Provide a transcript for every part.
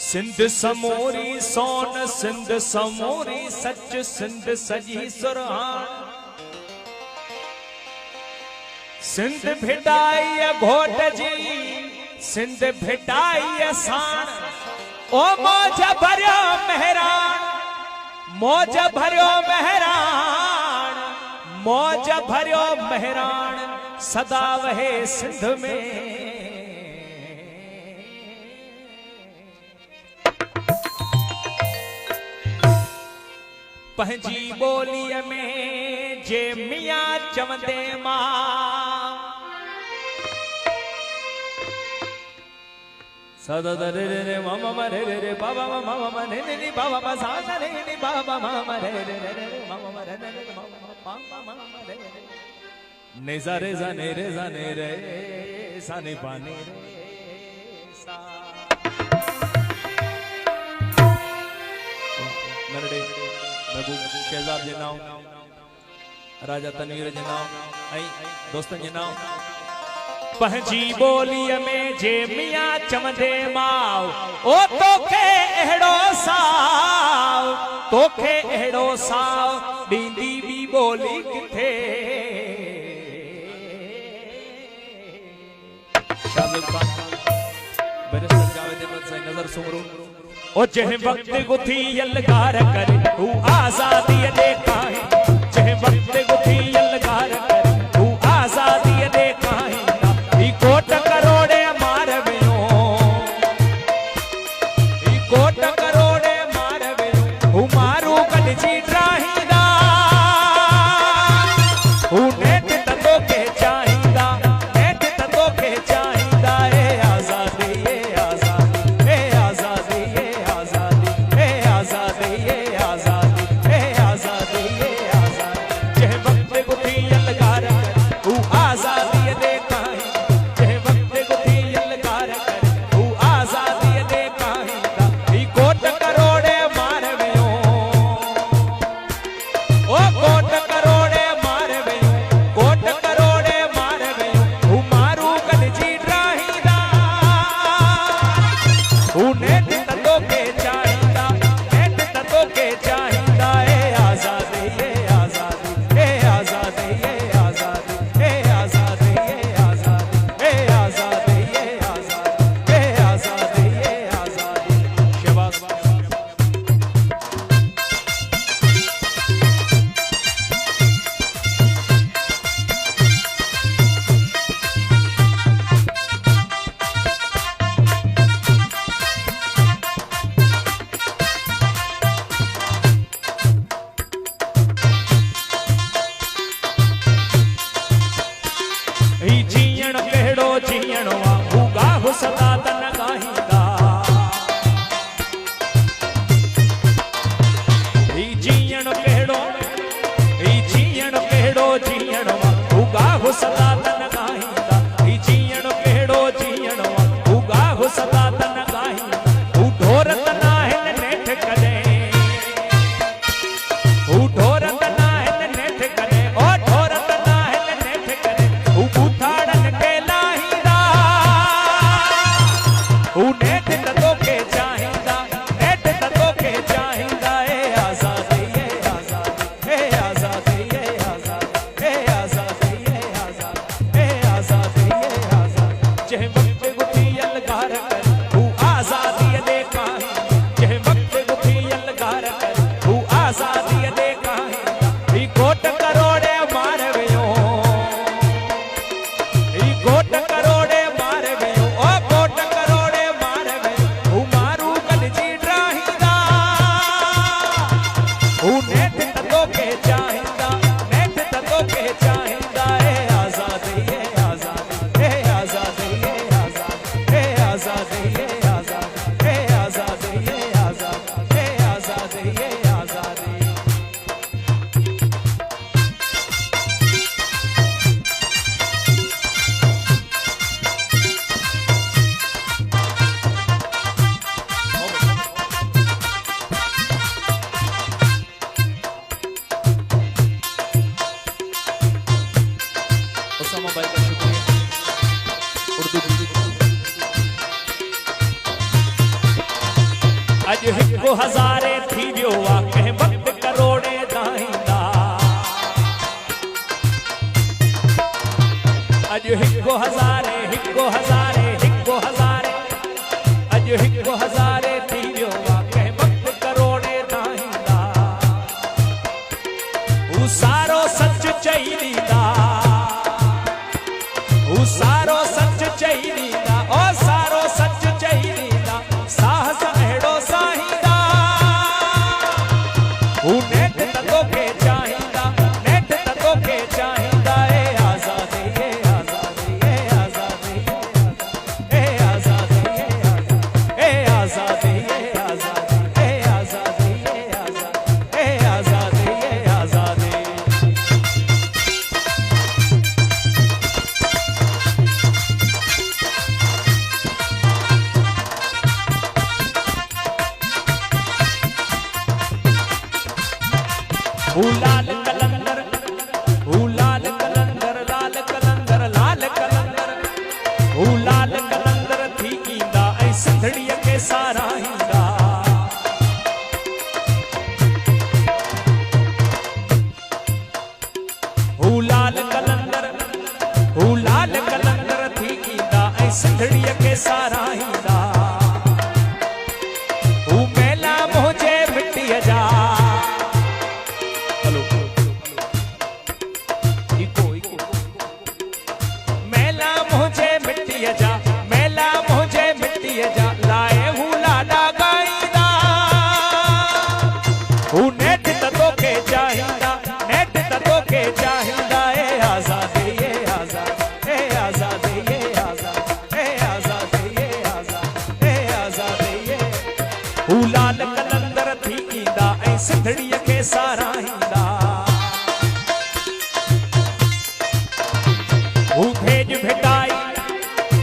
सिंध समोरी सोन सिंध समोरी सच सिंध सजी सुरहान सिंध भिटाई घोट जी सिंध भिटाई साण ओ मौज भरियो मेहरान मौज भरियो मेहरान मौज भरियो मेहरान सदा वहे सिंध में पंहिंजी ॿोलीअ में जे मियां चवंदे मां सदा रे रे मामा रे रे बाबा मामा रे रे बाबा सा रे रे बाबा मामा रे रे मामा रे रे मामा रे ने सा रे सा ने पानी रे सा नरडे महबूब शहजाद जे नाम राजा तनवीर जे नाम ऐं दोस्तन जे नाम पंहिंजी ॿोलीअ में जे मियां चवंदे माउ ओ तोखे अहिड़ो साव ॾींदी ॿी ॿोली किथे नज़र सुमरू ओ जंहिं वक्त गुथी यलगार करे हू आज़ादी ॾेखारे जंहिं वक्त गुथी यलगार करे हू आज़ादी ॾेखारे ही कोट करोड़े मार वियो ही कोट करोड़े मार वियो हू मारू गॾिजी ड्राहींदा हू नेठ त तोखे चाहींदा नेठ त तोखे चाहींदा ए आज़ादी हिकु हज़ारे थी वियो आ कंहिं वक़्तु करोड़े दाहींदा अॼु हिकु हज़ारे अॼु हिकु हज़ारे थी वियो आ कंहिं वक़्तु करोड़े दाहींदा हू सारो सच चई ॾींदा हू सारो सच चई ॾींदा ओ सारो सच चई ॾींदा साहस अहिड़ो साहींदा हू नेठ त तोखे चाहींदा नेठ त तोखे चाहींदा ए आज़ादी ए आज़ादी ए आज़ादी ए आज़ादी ए आज़ादी ए आज़ादी ए आज़ादी ए आज़ादी ए आज़ादी लाल कलंदर लाल कलंदर लाल कलंदर लाल कलंदर लाल कलंदर थी ईंदा ऐं सिंधड़ीअ खे साराहींदा लाल कलंदर थी ईंदा ऐं सिंधड़ीअ खे साराहींदा मेला मुंहिंजे मिटीअ जा मेला मुंहिंजे मिटीअ जा लाए हू लाॾा ॻाईंदा हू नेठ त तोखे चाहींदा नेठ त तोखे चाहींदा ए आज़ादी ए आज़ादी ए आज़ादी ए आज़ादी ए आज़ादी ए आज़ादी ए आज़ादी ए हू लाल कलंदर थी ईंदा ऐं सिंधड़ीअ खे साराहींदा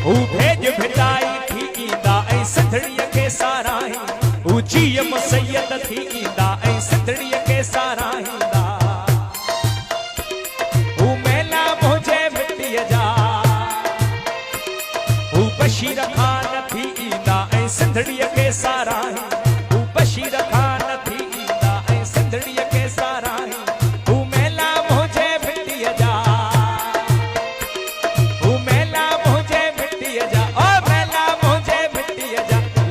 हू भेज भिटाई थी ईंदा ऐं सिंधड़ीअ खे साराही हू जीअ मुसैयद थी ईंदा ऐं सिंधड़ीअ खे साराहींदा हू मेला मुंहिंजे मिटीअ जा हू बशीर ख़ान थी ईंदा ऐं सिंधड़ीअ खे साराही हू बशीर ख़ान थी ईंदा ऐं सिंधड़ीअ खे साराही हू मेला मुंहिंजे मिटीअ जा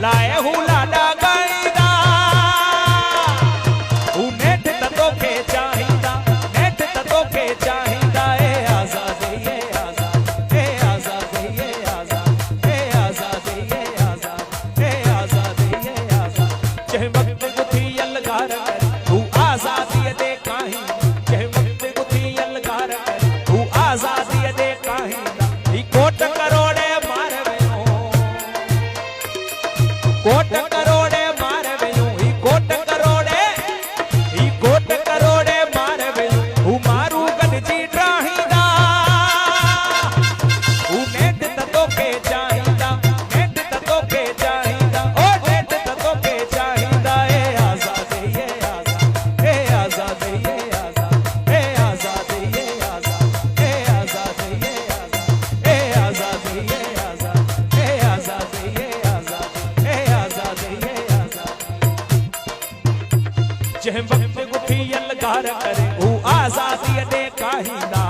लाए हू लाॾा ॻाईंदा हू नेठ त तोखे चाहींदा नेठ त तोखे चाहींदा ए आज़ादी ए आज़ादी ए आज़ादी ए आज़ादी ए आज़ादी ए आज़ादी ए आज़ादी ए आज़ादी जंहिं वक़्तु गुथी अलगार कर हू आज़ादीअ ते काहीं जंहिं वक़्तु गुथी अलगार कर हू आज़ादीअ ते काहींदा ही कोट करोड़े मार वियो कोट करोड़े मार वियूं ही कोट करोड़े मार वियूं हू मारू गॾिजी ड्राहींदा हू नेठ त तोखे चाहींदा नेठ त तोखे चाहींदा ओ नेठ त तोखे चाहींदा ए आज़ादी ए आज़ादी ए आज़ादी ए आज़ादी ए आज़ादी ए आज़ादी ए आज़ादी ए आज़ादी ए आज़ादी ए आज़ादी ए आज़ादी जंहिं वक़्तु गुथी अलगार करे हू आज़ादीअ ते काहींदा